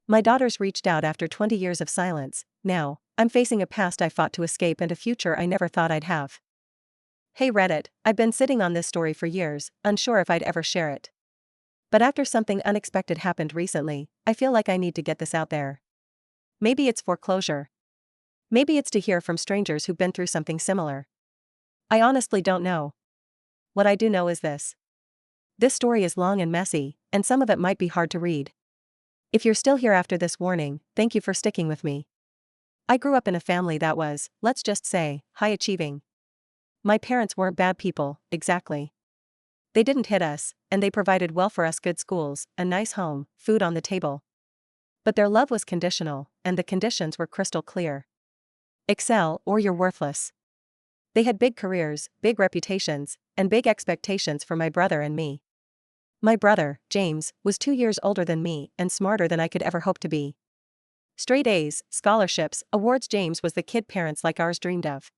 My daughters reached out after 20 years of silence. Now, I'm facing a past I fought to escape and a future I never thought I'd have. Hey Reddit, I've been sitting on this story for years, unsure if I'd ever share it. But after something unexpected happened recently, I feel like I need to get this out there. Maybe it's foreclosure. Maybe it's to hear from strangers who've been through something similar. I honestly don't know. What I do know is this. This story is long and messy, and some of it might be hard to read. If you're still here after this warning, thank you for sticking with me. I grew up in a family that was, let's just say, high achieving. My parents weren't bad people, exactly. They didn't hit us, and they provided well for us: good schools, a nice home, food on the table. But their love was conditional, and the conditions were crystal clear. Excel or you're worthless. They had big careers, big reputations, and big expectations for my brother and me. My brother, James, was 2 years older than me and smarter than I could ever hope to be. Straight A's, scholarships, awards. James was the kid parents like ours dreamed of.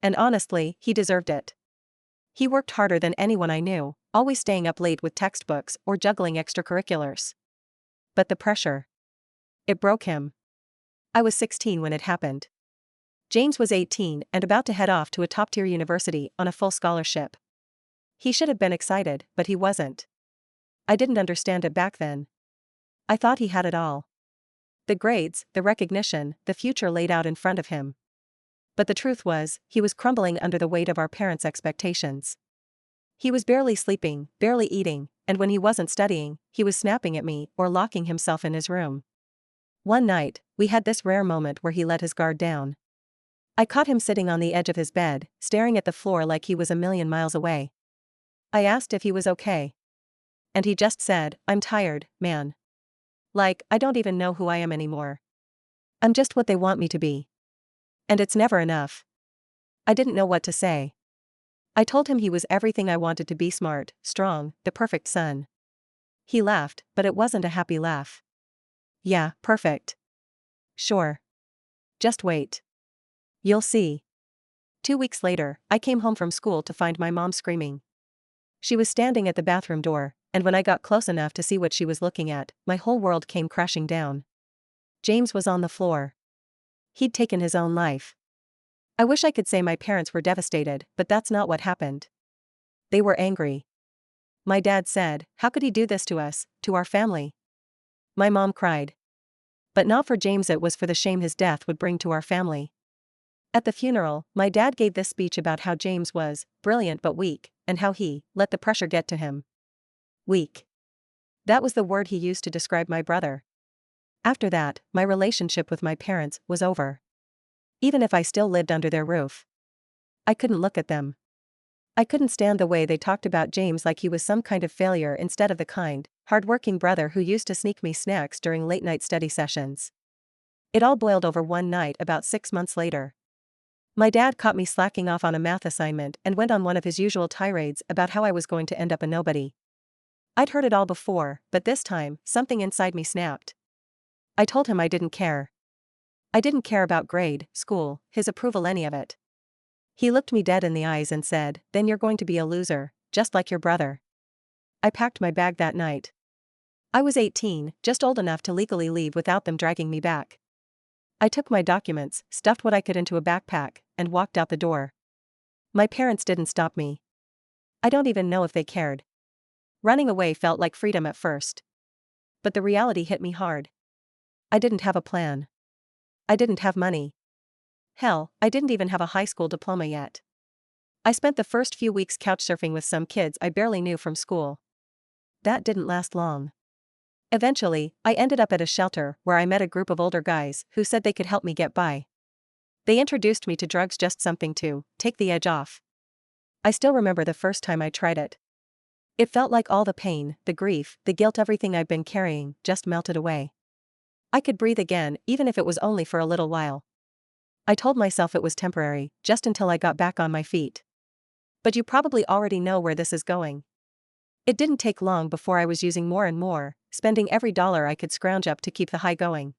And honestly, he deserved it. He worked harder than anyone I knew, always staying up late with textbooks or juggling extracurriculars. But the pressure. It broke him. I was 16 when it happened. James was 18 and about to head off to a top-tier university on a full scholarship. He should have been excited, but he wasn't. I didn't understand it back then. I thought he had it all. The grades, the recognition, the future laid out in front of him. But the truth was, he was crumbling under the weight of our parents' expectations. He was barely sleeping, barely eating, and when he wasn't studying, he was snapping at me or locking himself in his room. One night, we had this rare moment where he let his guard down. I caught him sitting on the edge of his bed, staring at the floor like he was a million miles away. I asked if he was okay. And he just said, "I'm tired, man. Like, I don't even know who I am anymore. I'm just what they want me to be. And it's never enough." I didn't know what to say. I told him he was everything I wanted to be: smart, strong, the perfect son. He laughed, but it wasn't a happy laugh. "Yeah, perfect. Sure. Just wait. You'll see." 2 weeks later, I came home from school to find my mom screaming. She was standing at the bathroom door, and when I got close enough to see what she was looking at, my whole world came crashing down. James was on the floor. He'd taken his own life. I wish I could say my parents were devastated, but that's not what happened. They were angry. My dad said, "How could he do this to us, to our family?" My mom cried. But not for James, it was for the shame his death would bring to our family. At the funeral, my dad gave this speech about how James was brilliant but weak, and how he let the pressure get to him. Weak. That was the word he used to describe my brother. After that, my relationship with my parents was over. Even if I still lived under their roof, I couldn't look at them. I couldn't stand the way they talked about James like he was some kind of failure instead of the kind, hard-working brother who used to sneak me snacks during late-night study sessions. It all boiled over one night about 6 months later. My dad caught me slacking off on a math assignment and went on one of his usual tirades about how I was going to end up a nobody. I'd heard it all before, but this time, something inside me snapped. I told him I didn't care. I didn't care about grade, school, his approval, any of it. He looked me dead in the eyes and said, "Then you're going to be a loser, just like your brother." I packed my bag that night. I was 18, just old enough to legally leave without them dragging me back. I took my documents, stuffed what I could into a backpack, and walked out the door. My parents didn't stop me. I don't even know if they cared. Running away felt like freedom at first. But the reality hit me hard. I didn't have a plan. I didn't have money. Hell, I didn't even have a high school diploma yet. I spent the first few weeks couchsurfing with some kids I barely knew from school. That didn't last long. Eventually, I ended up at a shelter where I met a group of older guys who said they could help me get by. They introduced me to drugs, just something to take the edge off. I still remember the first time I tried it. It felt like all the pain, the grief, the guilt, everything I'd been carrying, just melted away. I could breathe again, even if it was only for a little while. I told myself it was temporary, just until I got back on my feet. But you probably already know where this is going. It didn't take long before I was using more and more, spending every dollar I could scrounge up to keep the high going.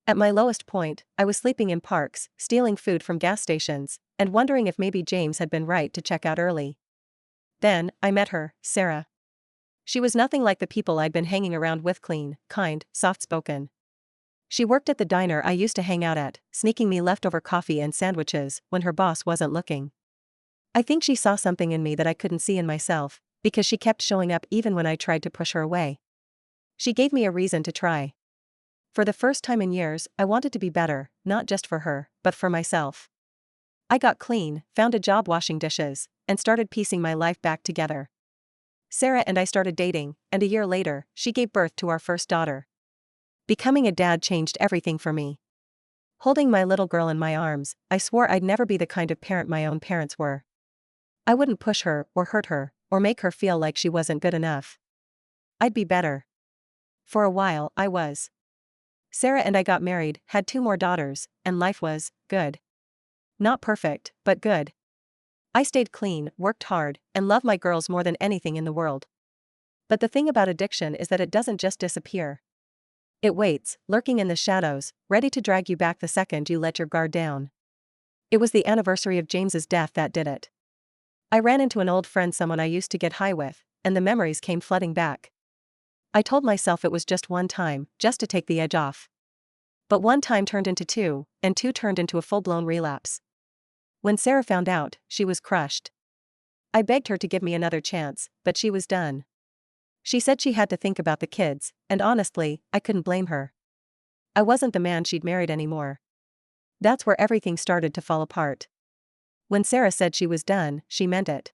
At my lowest point, I was sleeping in parks, stealing food from gas stations, and wondering if maybe James had been right to check out early. Then, I met her, Sarah. She was nothing like the people I'd been hanging around with: clean, kind, soft-spoken. She worked at the diner I used to hang out at, sneaking me leftover coffee and sandwiches when her boss wasn't looking. I think she saw something in me that I couldn't see in myself, because she kept showing up even when I tried to push her away. She gave me a reason to try. For the first time in years, I wanted to be better, not just for her, but for myself. I got clean, found a job washing dishes, and started piecing my life back together. Sarah and I started dating, and a year later, she gave birth to our first daughter. Becoming a dad changed everything for me. Holding my little girl in my arms, I swore I'd never be the kind of parent my own parents were. I wouldn't push her, or hurt her, or make her feel like she wasn't good enough. I'd be better. For a while, I was. Sarah and I got married, had 2 more daughters, and life was good. Not perfect, but good. I stayed clean, worked hard, and loved my girls more than anything in the world. But the thing about addiction is that it doesn't just disappear. It waits, lurking in the shadows, ready to drag you back the second you let your guard down. It was the anniversary of James's death that did it. I ran into an old friend, someone I used to get high with, and the memories came flooding back. I told myself it was just one time, just to take the edge off. But one time turned into 2, and 2 turned into a full-blown relapse. When Sarah found out, she was crushed. I begged her to give me another chance, but she was done. She said she had to think about the kids, and honestly, I couldn't blame her. I wasn't the man she'd married anymore. That's where everything started to fall apart. When Sarah said she was done, she meant it.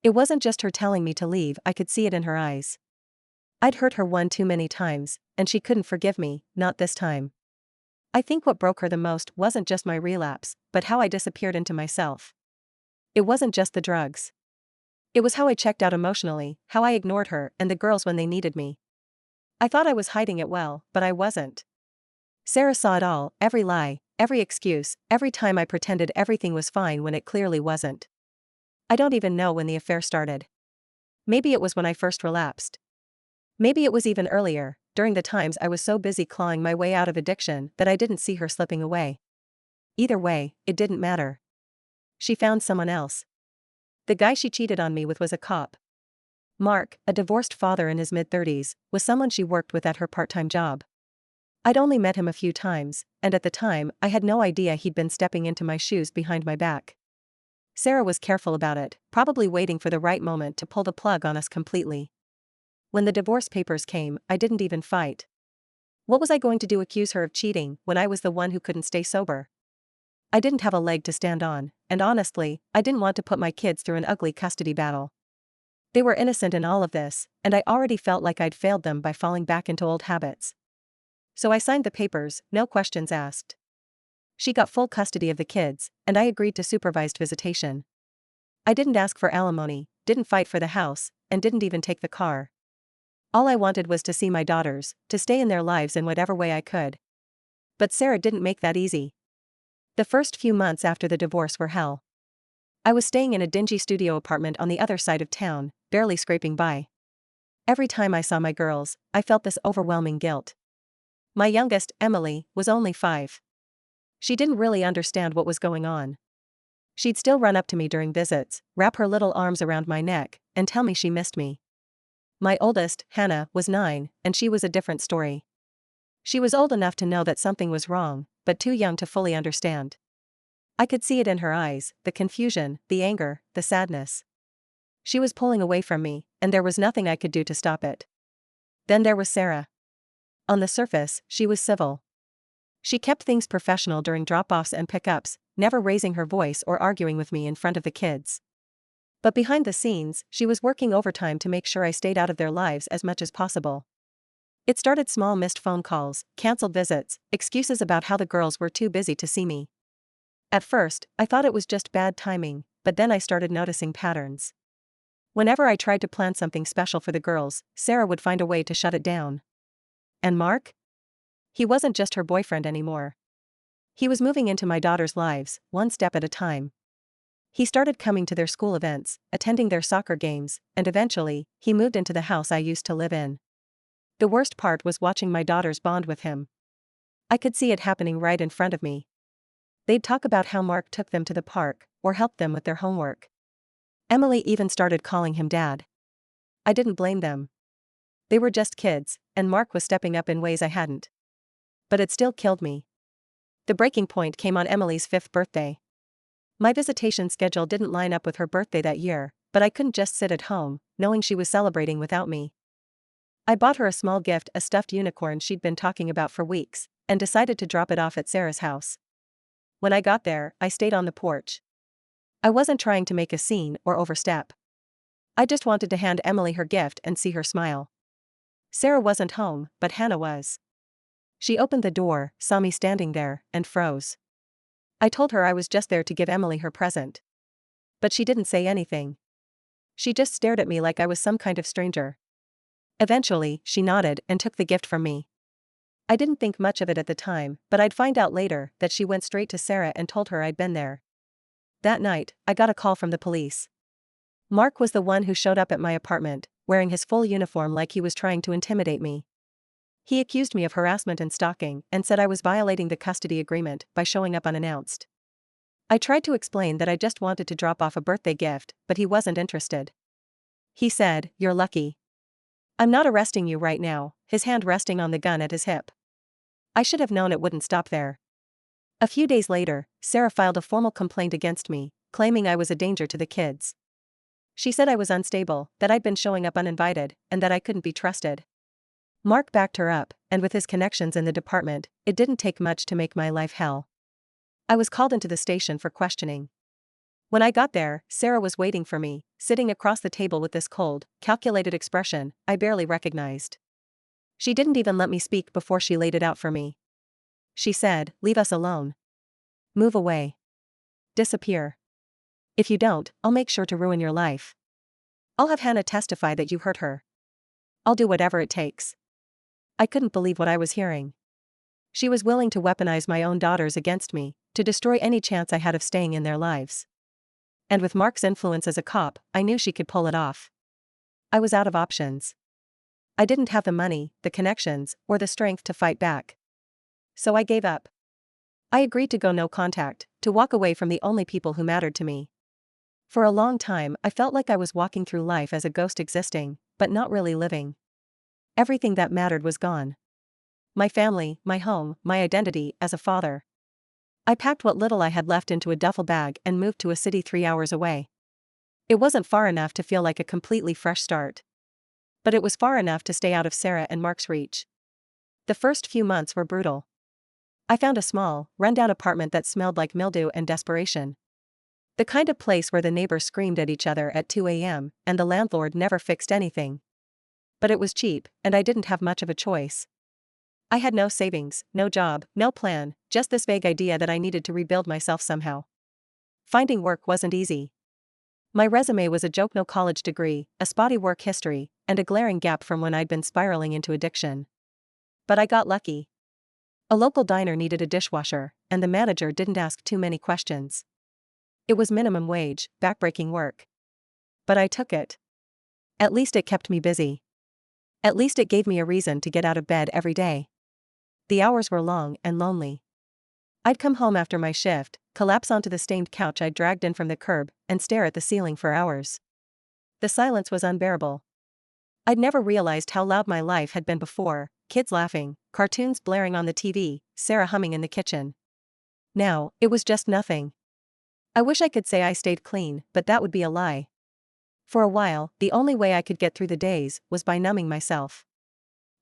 It wasn't just her telling me to leave, I could see it in her eyes. I'd hurt her one too many times, and she couldn't forgive me, not this time. I think what broke her the most wasn't just my relapse, but how I disappeared into myself. It wasn't just the drugs. It was how I checked out emotionally, how I ignored her and the girls when they needed me. I thought I was hiding it well, but I wasn't. Sarah saw it all, every lie, every excuse, every time I pretended everything was fine when it clearly wasn't. I don't even know when the affair started. Maybe it was when I first relapsed. Maybe it was even earlier, during the times I was so busy clawing my way out of addiction that I didn't see her slipping away. Either way, it didn't matter. She found someone else. The guy she cheated on me with was a cop. Mark, a divorced father in his mid-30s, was someone she worked with at her part-time job. I'd only met him a few times, and at the time, I had no idea he'd been stepping into my shoes behind my back. Sarah was careful about it, probably waiting for the right moment to pull the plug on us completely. When the divorce papers came, I didn't even fight. What was I going to do, accuse her of cheating when I was the one who couldn't stay sober? I didn't have a leg to stand on, and honestly, I didn't want to put my kids through an ugly custody battle. They were innocent in all of this, and I already felt like I'd failed them by falling back into old habits. So I signed the papers, no questions asked. She got full custody of the kids, and I agreed to supervised visitation. I didn't ask for alimony, didn't fight for the house, and didn't even take the car. All I wanted was to see my daughters, to stay in their lives in whatever way I could. But Sarah didn't make that easy. The first few months after the divorce were hell. I was staying in a dingy studio apartment on the other side of town, barely scraping by. Every time I saw my girls, I felt this overwhelming guilt. My youngest, Emily, was only 5. She didn't really understand what was going on. She'd still run up to me during visits, wrap her little arms around my neck, and tell me she missed me. My oldest, Hannah, was 9, and she was a different story. She was old enough to know that something was wrong, but too young to fully understand. I could see it in her eyes, the confusion, the anger, the sadness. She was pulling away from me, and there was nothing I could do to stop it. Then there was Sarah. On the surface, she was civil. She kept things professional during drop-offs and pickups, never raising her voice or arguing with me in front of the kids. But behind the scenes, she was working overtime to make sure I stayed out of their lives as much as possible. It started small missed phone calls, canceled visits, excuses about how the girls were too busy to see me. At first, I thought it was just bad timing, but then I started noticing patterns. Whenever I tried to plan something special for the girls, Sarah would find a way to shut it down. And Mark? He wasn't just her boyfriend anymore. He was moving into my daughters' lives, one step at a time. He started coming to their school events, attending their soccer games, and eventually, he moved into the house I used to live in. The worst part was watching my daughters bond with him. I could see it happening right in front of me. They'd talk about how Mark took them to the park, or helped them with their homework. Emily even started calling him Dad. I didn't blame them. They were just kids, and Mark was stepping up in ways I hadn't. But it still killed me. The breaking point came on Emily's 5th birthday. My visitation schedule didn't line up with her birthday that year, but I couldn't just sit at home, knowing she was celebrating without me. I bought her a small gift, a stuffed unicorn she'd been talking about for weeks, and decided to drop it off at Sarah's house. When I got there, I stayed on the porch. I wasn't trying to make a scene or overstep. I just wanted to hand Emily her gift and see her smile. Sarah wasn't home, but Hannah was. She opened the door, saw me standing there, and froze. I told her I was just there to give Emily her present. But she didn't say anything. She just stared at me like I was some kind of stranger. Eventually, she nodded and took the gift from me. I didn't think much of it at the time, but I'd find out later that she went straight to Sarah and told her I'd been there. That night, I got a call from the police. Mark was the one who showed up at my apartment, wearing his full uniform like he was trying to intimidate me. He accused me of harassment and stalking and said I was violating the custody agreement by showing up unannounced. I tried to explain that I just wanted to drop off a birthday gift, but he wasn't interested. He said, "You're lucky. I'm not arresting you right now," his hand resting on the gun at his hip. I should have known it wouldn't stop there. A few days later, Sarah filed a formal complaint against me, claiming I was a danger to the kids. She said I was unstable, that I'd been showing up uninvited, and that I couldn't be trusted. Mark backed her up, and with his connections in the department, it didn't take much to make my life hell. I was called into the station for questioning. When I got there, Sarah was waiting for me, sitting across the table with this cold, calculated expression I barely recognized. She didn't even let me speak before she laid it out for me. She said, "Leave us alone. Move away. Disappear. If you don't, I'll make sure to ruin your life. I'll have Hannah testify that you hurt her. I'll do whatever it takes." I couldn't believe what I was hearing. She was willing to weaponize my own daughters against me, to destroy any chance I had of staying in their lives. And with Mark's influence as a cop, I knew she could pull it off. I was out of options. I didn't have the money, the connections, or the strength to fight back. So I gave up. I agreed to go no contact, to walk away from the only people who mattered to me. For a long time, I felt like I was walking through life as a ghost existing, but not really living. Everything that mattered was gone. My family, my home, my identity as a father. I packed what little I had left into a duffel bag and moved to a city 3 hours away. It wasn't far enough to feel like a completely fresh start. But it was far enough to stay out of Sarah and Mark's reach. The first few months were brutal. I found a small, rundown apartment that smelled like mildew and desperation. The kind of place where the neighbors screamed at each other at 2 a.m., and the landlord never fixed anything. But it was cheap, and I didn't have much of a choice. I had no savings, no job, no plan, just this vague idea that I needed to rebuild myself somehow. Finding work wasn't easy. My resume was a joke: no college degree, a spotty work history, and a glaring gap from when I'd been spiraling into addiction. But I got lucky. A local diner needed a dishwasher, and the manager didn't ask too many questions. It was minimum wage, backbreaking work. But I took it. At least it kept me busy. At least it gave me a reason to get out of bed every day. The hours were long and lonely. I'd come home after my shift, collapse onto the stained couch I'd dragged in from the curb, and stare at the ceiling for hours. The silence was unbearable. I'd never realized how loud my life had been before: kids laughing, cartoons blaring on the TV, Sarah humming in the kitchen. Now, it was just nothing. I wish I could say I stayed clean, but that would be a lie. For a while, the only way I could get through the days was by numbing myself.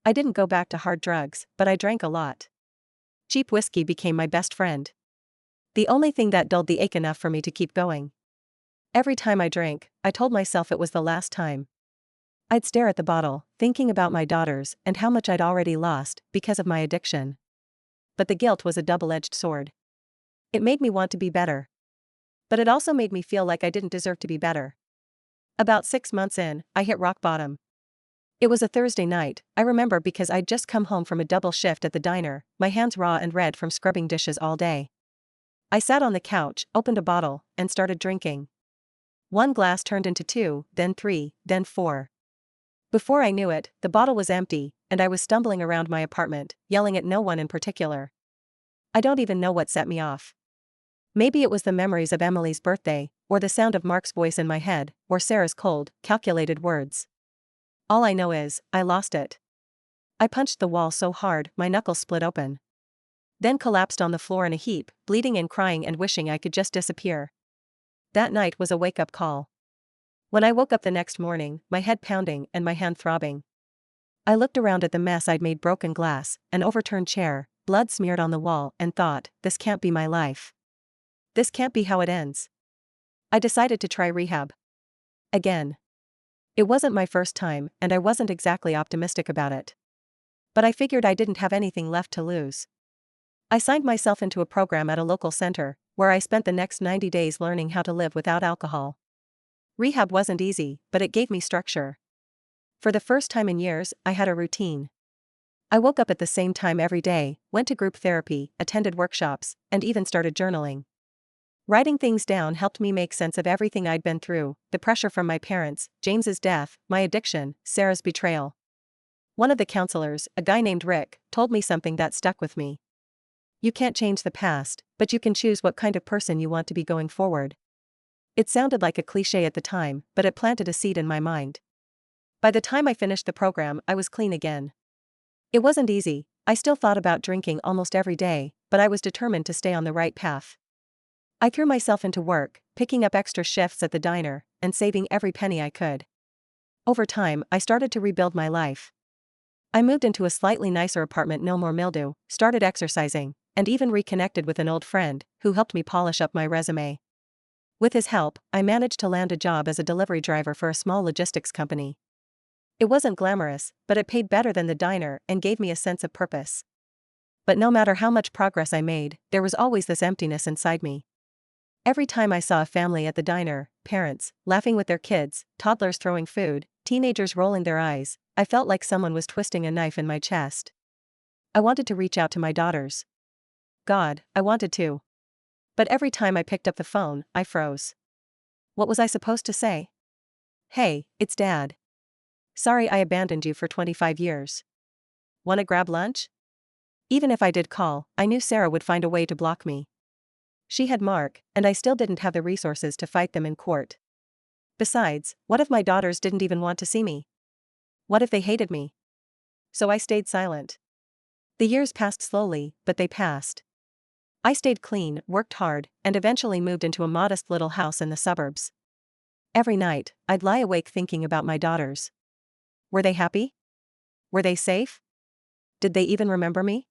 I didn't go back to hard drugs, but I drank a lot. Cheap whiskey became my best friend. The only thing that dulled the ache enough for me to keep going. Every time I drank, I told myself it was the last time. I'd stare at the bottle, thinking about my daughters and how much I'd already lost because of my addiction. But the guilt was a double-edged sword. It made me want to be better. But it also made me feel like I didn't deserve to be better. About 6 months in, I hit rock bottom. It was a Thursday night, I remember, because I'd just come home from a double shift at the diner, my hands raw and red from scrubbing dishes all day. I sat on the couch, opened a bottle, and started drinking. 1 glass turned into 2, then 3, then 4. Before I knew it, the bottle was empty, and I was stumbling around my apartment, yelling at no one in particular. I don't even know what set me off. Maybe it was the memories of Emily's birthday, or the sound of Mark's voice in my head, or Sarah's cold, calculated words. All I know is, I lost it. I punched the wall so hard, my knuckles split open. then collapsed on the floor in a heap, bleeding and crying and wishing I could just disappear. That night was a wake-up call. When I woke up the next morning, my head pounding and my hand throbbing. I looked around at the mess I'd made: broken glass, an overturned chair, blood smeared on the wall, and thought, this can't be my life. This can't be how it ends. I decided to try rehab. Again. It wasn't my first time, and I wasn't exactly optimistic about it. But I figured I didn't have anything left to lose. I signed myself into a program at a local center, where I spent the next 90 days learning how to live without alcohol. Rehab wasn't easy, but it gave me structure. For the first time in years, I had a routine. I woke up at the same time every day, went to group therapy, attended workshops, and even started journaling. Writing things down helped me make sense of everything I'd been through: the pressure from my parents, James's death, my addiction, Sarah's betrayal. One of the counselors, a guy named Rick, told me something that stuck with me. You can't change the past, but you can choose what kind of person you want to be going forward. It sounded like a cliche at the time, but it planted a seed in my mind. By the time I finished the program, I was clean again. It wasn't easy. I still thought about drinking almost every day, but I was determined to stay on the right path. I threw myself into work, picking up extra shifts at the diner, and saving every penny I could. Over time, I started to rebuild my life. I moved into a slightly nicer apartment, no more mildew, started exercising, and even reconnected with an old friend, who helped me polish up my resume. With his help, I managed to land a job as a delivery driver for a small logistics company. It wasn't glamorous, but it paid better than the diner and gave me a sense of purpose. But no matter how much progress I made, there was always this emptiness inside me. Every time I saw a family at the diner, parents laughing with their kids, toddlers throwing food, teenagers rolling their eyes, I felt like someone was twisting a knife in my chest. I wanted to reach out to my daughters. God, I wanted to. But every time I picked up the phone, I froze. What was I supposed to say? Hey, it's Dad. Sorry I abandoned you for 25 years. Wanna grab lunch? Even if I did call, I knew Sarah would find a way to block me. She had Mark, and I still didn't have the resources to fight them in court. Besides, what if my daughters didn't even want to see me? What if they hated me? So I stayed silent. The years passed slowly, but they passed. I stayed clean, worked hard, and eventually moved into a modest little house in the suburbs. Every night, I'd lie awake thinking about my daughters. Were they happy? Were they safe? Did they even remember me?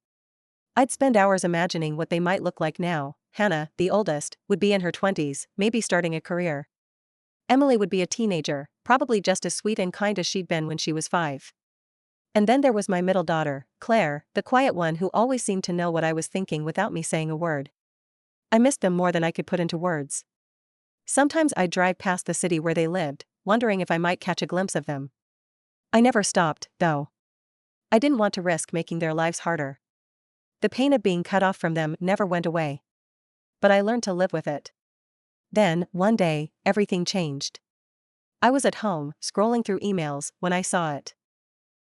I'd spend hours imagining what they might look like now. Hannah, the oldest, would be in her 20s, maybe starting a career. Emily would be a teenager, probably just as sweet and kind as she'd been when she was 5. And then there was my middle daughter, Claire, the quiet one who always seemed to know what I was thinking without me saying a word. I missed them more than I could put into words. Sometimes I'd drive past the city where they lived, wondering if I might catch a glimpse of them. I never stopped, though. I didn't want to risk making their lives harder. The pain of being cut off from them never went away. But I learned to live with it. Then, one day, everything changed. I was at home, scrolling through emails, when I saw it.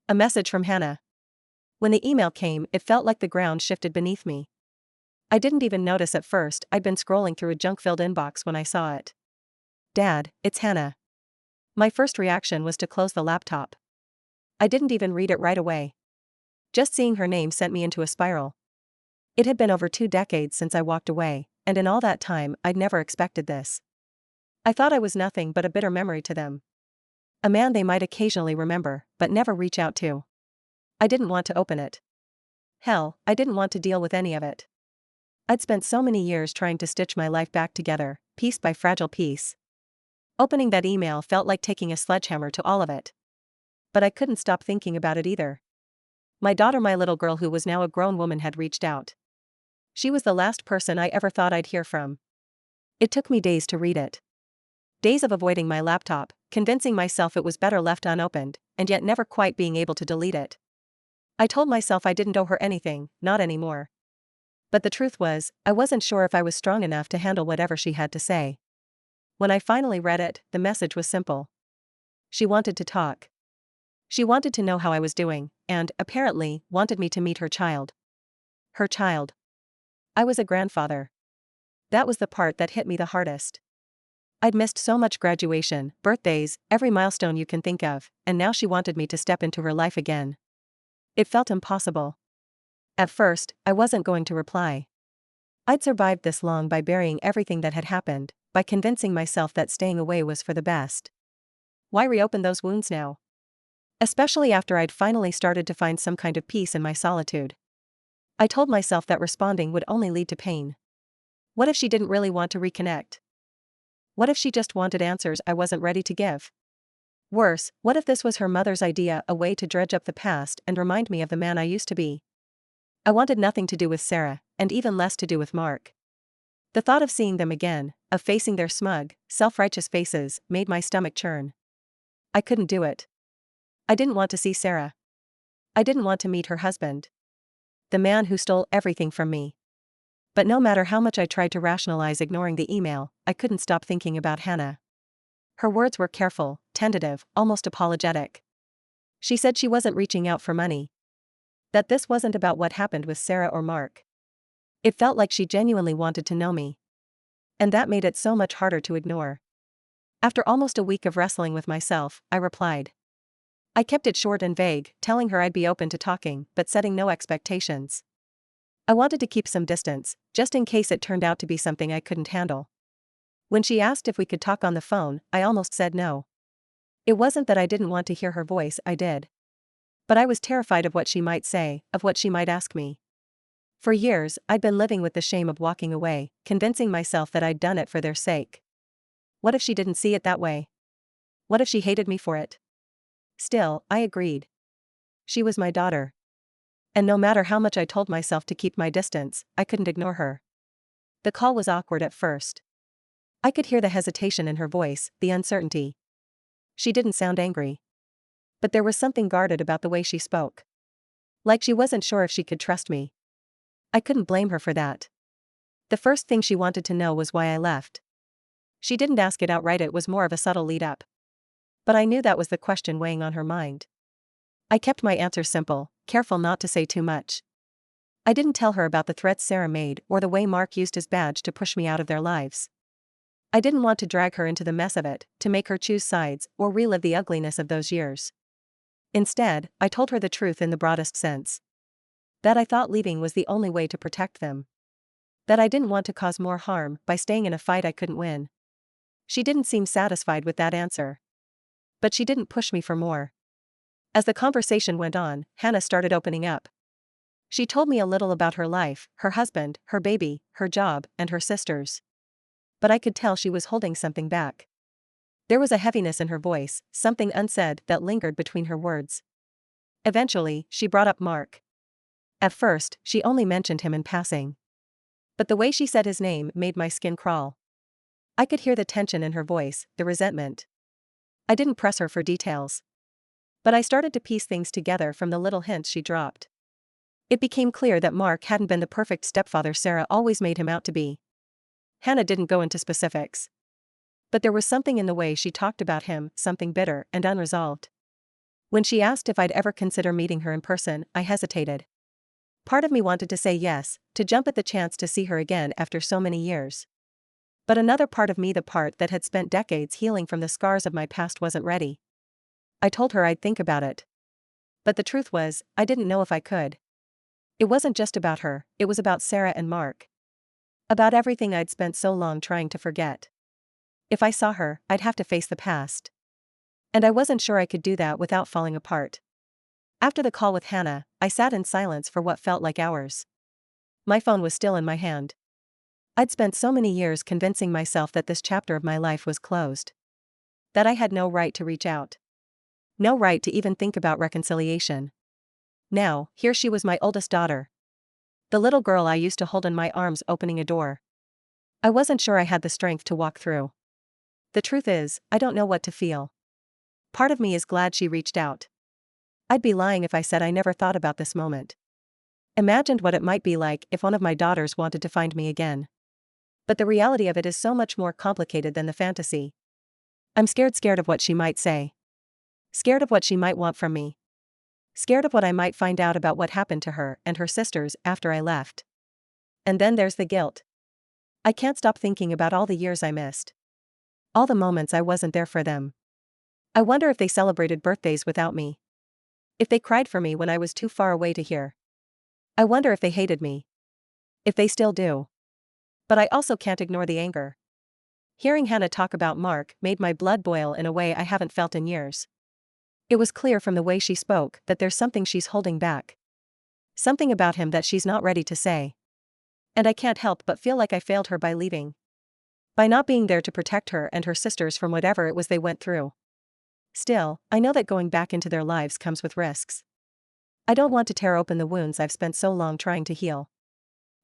A message from Hannah. When the email came, it felt like the ground shifted beneath me. I didn't even notice at first. I'd been scrolling through a junk-filled inbox when I saw it. Dad, it's Hannah. My first reaction was to close the laptop. I didn't even read it right away. Just seeing her name sent me into a spiral. It had been over 2 decades since I walked away, and in all that time, I'd never expected this. I thought I was nothing but a bitter memory to them. A man they might occasionally remember, but never reach out to. I didn't want to open it. Hell, I didn't want to deal with any of it. I'd spent so many years trying to stitch my life back together, piece by fragile piece. Opening that email felt like taking a sledgehammer to all of it. But I couldn't stop thinking about it either. My daughter, my little girl who was now a grown woman, had reached out. She was the last person I ever thought I'd hear from. It took me days to read it. Days of avoiding my laptop, convincing myself it was better left unopened, and yet never quite being able to delete it. I told myself I didn't owe her anything, not anymore. But the truth was, I wasn't sure if I was strong enough to handle whatever she had to say. When I finally read it, the message was simple. She wanted to talk. She wanted to know how I was doing, and, apparently, wanted me to meet her child. Her child. I was a grandfather. That was the part that hit me the hardest. I'd missed so much: graduation, birthdays, every milestone you can think of, and now she wanted me to step into her life again. It felt impossible. At first, I wasn't going to reply. I'd survived this long by burying everything that had happened, by convincing myself that staying away was for the best. Why reopen those wounds now? Especially after I'd finally started to find some kind of peace in my solitude. I told myself that responding would only lead to pain. What if she didn't really want to reconnect? What if she just wanted answers I wasn't ready to give? Worse, what if this was her mother's idea, a way to dredge up the past and remind me of the man I used to be? I wanted nothing to do with Sarah, and even less to do with Mark. The thought of seeing them again, of facing their smug, self-righteous faces, made my stomach churn. I couldn't do it. I didn't want to see Sarah. I didn't want to meet her husband. The man who stole everything from me. But no matter how much I tried to rationalize ignoring the email, I couldn't stop thinking about Hannah. Her words were careful, tentative, almost apologetic. She said she wasn't reaching out for money. That this wasn't about what happened with Sarah or Mark. It felt like she genuinely wanted to know me. And that made it so much harder to ignore. After almost a week of wrestling with myself, I replied. I kept it short and vague, telling her I'd be open to talking, but setting no expectations. I wanted to keep some distance, just in case it turned out to be something I couldn't handle. When she asked if we could talk on the phone, I almost said no. It wasn't that I didn't want to hear her voice, I did. But I was terrified of what she might say, of what she might ask me. For years, I'd been living with the shame of walking away, convincing myself that I'd done it for their sake. What if she didn't see it that way? What if she hated me for it? Still, I agreed. She was my daughter. And no matter how much I told myself to keep my distance, I couldn't ignore her. The call was awkward at first. I could hear the hesitation in her voice, the uncertainty. She didn't sound angry. But there was something guarded about the way she spoke. Like she wasn't sure if she could trust me. I couldn't blame her for that. The first thing she wanted to know was why I left. She didn't ask it outright, it was more of a subtle lead-up. But I knew that was the question weighing on her mind. I kept my answer simple, careful not to say too much. I didn't tell her about the threats Sarah made or the way Mark used his badge to push me out of their lives. I didn't want to drag her into the mess of it, to make her choose sides or relive the ugliness of those years. Instead, I told her the truth in the broadest sense. That I thought leaving was the only way to protect them. That I didn't want to cause more harm by staying in a fight I couldn't win. She didn't seem satisfied with that answer. But she didn't push me for more. As the conversation went on, Hannah started opening up. She told me a little about her life, her husband, her baby, her job, and her sisters. But I could tell she was holding something back. There was a heaviness in her voice, something unsaid that lingered between her words. Eventually, she brought up Mark. At first, she only mentioned him in passing. But the way she said his name made my skin crawl. I could hear the tension in her voice, the resentment. I didn't press her for details. But I started to piece things together from the little hints she dropped. It became clear that Mark hadn't been the perfect stepfather Sarah always made him out to be. Hannah didn't go into specifics. But there was something in the way she talked about him, something bitter and unresolved. When she asked if I'd ever consider meeting her in person, I hesitated. Part of me wanted to say yes, to jump at the chance to see her again after so many years. But another part of me, the part that had spent decades healing from the scars of my past, wasn't ready. I told her I'd think about it. But the truth was, I didn't know if I could. It wasn't just about her, it was about Sarah and Mark. About everything I'd spent so long trying to forget. If I saw her, I'd have to face the past. And I wasn't sure I could do that without falling apart. After the call with Hannah, I sat in silence for what felt like hours. My phone was still in my hand. I'd spent so many years convincing myself that this chapter of my life was closed. That I had no right to reach out. No right to even think about reconciliation. Now, here she was, my oldest daughter. The little girl I used to hold in my arms, opening a door. I wasn't sure I had the strength to walk through. The truth is, I don't know what to feel. Part of me is glad she reached out. I'd be lying if I said I never thought about this moment. Imagined what it might be like if one of my daughters wanted to find me again. But the reality of it is so much more complicated than the fantasy. I'm scared of what she might say. Scared of what she might want from me. Scared of what I might find out about what happened to her and her sisters after I left. And then there's the guilt. I can't stop thinking about all the years I missed. All the moments I wasn't there for them. I wonder if they celebrated birthdays without me. If they cried for me when I was too far away to hear. I wonder if they hated me. If they still do. But I also can't ignore the anger. Hearing Hannah talk about Mark made my blood boil in a way I haven't felt in years. It was clear from the way she spoke that there's something she's holding back. Something about him that she's not ready to say. And I can't help but feel like I failed her by leaving. By not being there to protect her and her sisters from whatever it was they went through. Still, I know that going back into their lives comes with risks. I don't want to tear open the wounds I've spent so long trying to heal.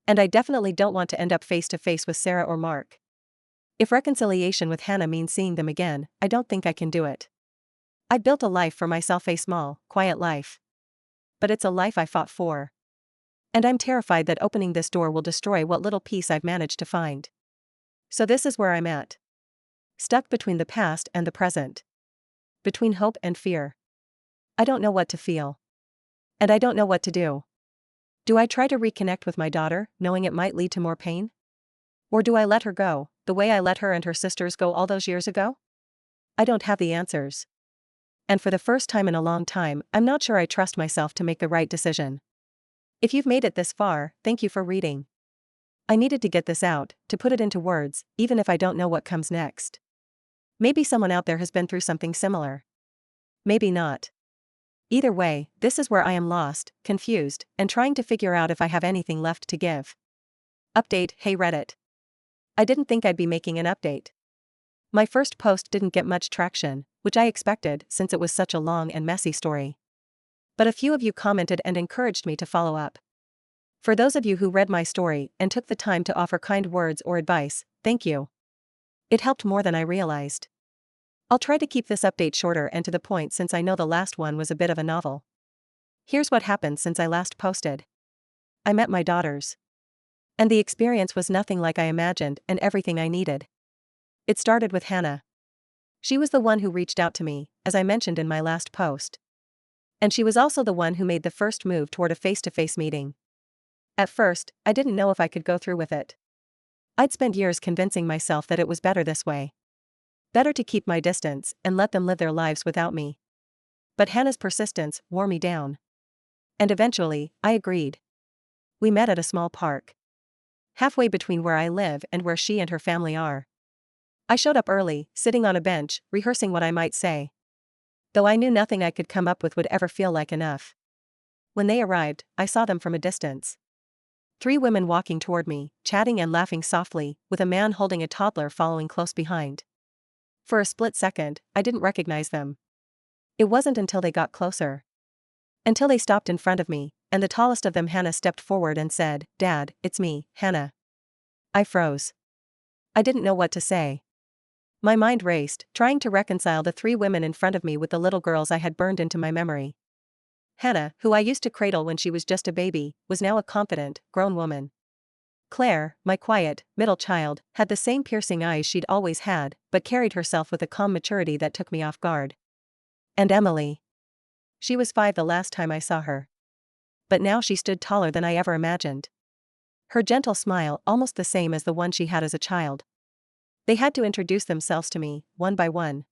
And I definitely don't want to end up face to face with Sarah or Mark. If reconciliation with Hannah means seeing them again, I don't think I can do it. I built a life for myself, a small, quiet life. But it's a life I fought for. And I'm terrified that opening this door will destroy what little peace I've managed to find. So this is where I'm at. Stuck between the past and the present. Between hope and fear. I don't know what to feel. And I don't know what to do. Do I try to reconnect with my daughter, knowing it might lead to more pain? Or do I let her go, the way I let her and her sisters go all those years ago? I don't have the answers. And for the first time in a long time, I'm not sure I trust myself to make the right decision. If you've made it this far, thank you for reading. I needed to get this out, to put it into words, even if I don't know what comes next. Maybe someone out there has been through something similar. Maybe not. Either way, this is where I am lost, confused, and trying to figure out if I have anything left to give. Update. Hey Reddit. I didn't think I'd be making an update. My first post didn't get much traction, which I expected since it was such a long and messy story. But a few of you commented and encouraged me to follow up. For those of you who read my story and took the time to offer kind words or advice, thank you. It helped more than I realized. I'll try to keep this update shorter and to the point since I know the last one was a bit of a novel. Here's what happened since I last posted. I met my daughters. And the experience was nothing like I imagined and everything I needed. It started with Hannah. She was the one who reached out to me, as I mentioned in my last post. And she was also the one who made the first move toward a face-to-face meeting. At first, I didn't know if I could go through with it. I'd spent years convincing myself that it was better this way. Better to keep my distance and let them live their lives without me. But Hannah's persistence wore me down. And eventually, I agreed. We met at a small park. Halfway between where I live and where she and her family are. I showed up early, sitting on a bench, rehearsing what I might say. Though I knew nothing I could come up with would ever feel like enough. When they arrived, I saw them from a distance. 3 women walking toward me, chatting and laughing softly, with a man holding a toddler following close behind. For a split second, I didn't recognize them. It wasn't until they got closer. Until they stopped in front of me, and the tallest of them, Hannah, stepped forward and said, "Dad, it's me, Hannah." I froze. I didn't know what to say. My mind raced, trying to reconcile the 3 women in front of me with the little girls I had burned into my memory. Hannah, who I used to cradle when she was just a baby, was now a confident, grown woman. Claire, my quiet, middle child, had the same piercing eyes she'd always had, but carried herself with a calm maturity that took me off guard. And Emily. She was 5 the last time I saw her. But now she stood taller than I ever imagined. Her gentle smile almost the same as the one she had as a child. They had to introduce themselves to me, one by one.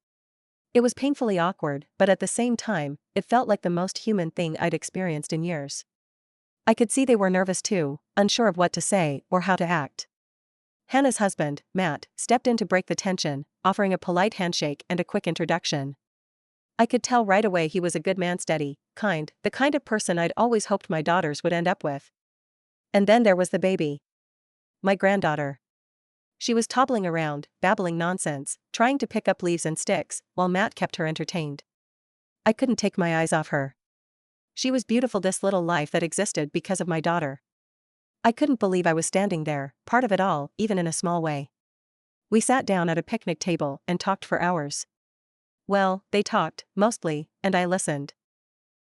It was painfully awkward, but at the same time, it felt like the most human thing I'd experienced in years. I could see they were nervous too, unsure of what to say or how to act. Hannah's husband, Matt, stepped in to break the tension, offering a polite handshake and a quick introduction. I could tell right away he was a good man, steady, kind, the kind of person I'd always hoped my daughters would end up with. And then there was the baby. My granddaughter. She was toddling around, babbling nonsense, trying to pick up leaves and sticks, while Matt kept her entertained. I couldn't take my eyes off her. She was beautiful, this little life that existed because of my daughter. I couldn't believe I was standing there, part of it all, even in a small way. We sat down at a picnic table and talked for hours. Well, they talked, mostly, and I listened.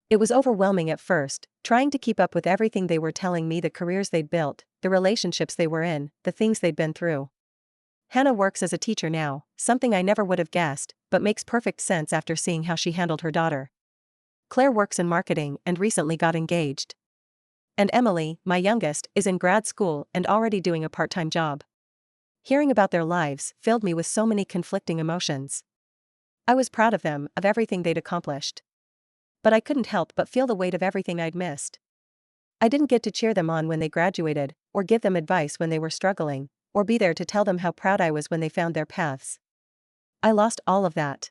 It was overwhelming at first, trying to keep up with everything they were telling me, the careers they'd built, the relationships they were in, the things they'd been through. Hannah works as a teacher now, something I never would have guessed, but makes perfect sense after seeing how she handled her daughter. Claire works in marketing and recently got engaged. And Emily, my youngest, is in grad school and already doing a part-time job. Hearing about their lives filled me with so many conflicting emotions. I was proud of them, of everything they'd accomplished. But I couldn't help but feel the weight of everything I'd missed. I didn't get to cheer them on when they graduated, or give them advice when they were struggling, or be there to tell them how proud I was when they found their paths. I lost all of that.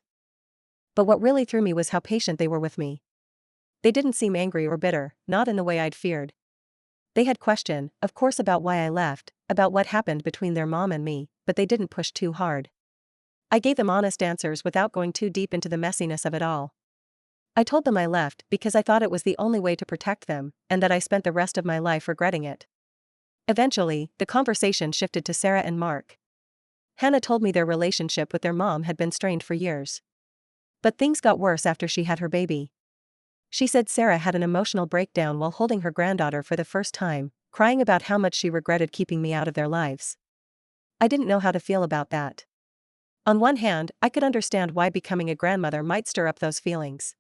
But what really threw me was how patient they were with me. They didn't seem angry or bitter, not in the way I'd feared. They had questions, of course, about why I left, about what happened between their mom and me, but they didn't push too hard. I gave them honest answers without going too deep into the messiness of it all. I told them I left because I thought it was the only way to protect them, and that I spent the rest of my life regretting it. Eventually, the conversation shifted to Sarah and Mark. Hannah told me their relationship with their mom had been strained for years. But things got worse after she had her baby. She said Sarah had an emotional breakdown while holding her granddaughter for the first time, crying about how much she regretted keeping me out of their lives. I didn't know how to feel about that. On one hand, I could understand why becoming a grandmother might stir up those feelings.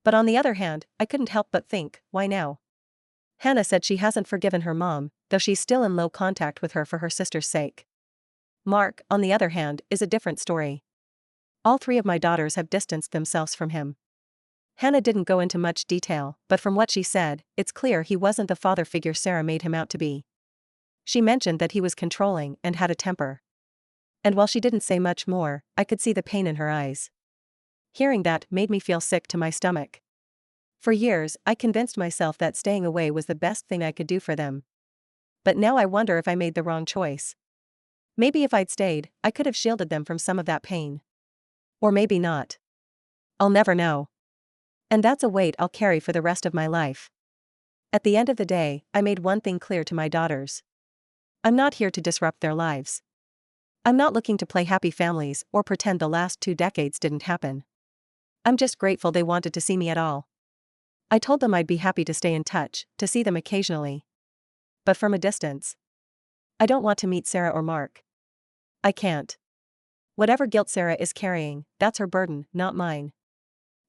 But on the other hand, I couldn't help but think, why now? Hannah said she hasn't forgiven her mom, though she's still in low contact with her for her sister's sake. Mark, on the other hand, is a different story. All three of my daughters have distanced themselves from him. Hannah didn't go into much detail, but from what she said, it's clear he wasn't the father figure Sarah made him out to be. She mentioned that he was controlling and had a temper. And while she didn't say much more, I could see the pain in her eyes. Hearing that made me feel sick to my stomach. For years, I convinced myself that staying away was the best thing I could do for them. But now I wonder if I made the wrong choice. Maybe if I'd stayed, I could have shielded them from some of that pain. Or maybe not. I'll never know. And that's a weight I'll carry for the rest of my life. At the end of the day, I made one thing clear to my daughters. I'm not here to disrupt their lives. I'm not looking to play happy families or pretend the last 2 decades didn't happen. I'm just grateful they wanted to see me at all. I told them I'd be happy to stay in touch, to see them occasionally. But from a distance. I don't want to meet Sarah or Mark. I can't. Whatever guilt Sarah is carrying, that's her burden, not mine.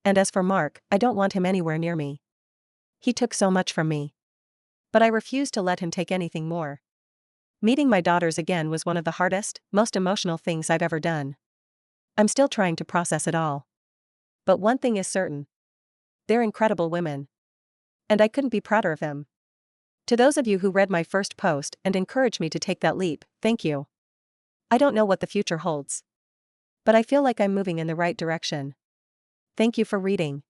And as for Mark, I don't want him anywhere near me. He took so much from me. But I refuse to let him take anything more. Meeting my daughters again was one of the hardest, most emotional things I've ever done. I'm still trying to process it all. But one thing is certain. They're incredible women. And I couldn't be prouder of them. To those of you who read my first post and encouraged me to take that leap, thank you. I don't know what the future holds. But I feel like I'm moving in the right direction. Thank you for reading.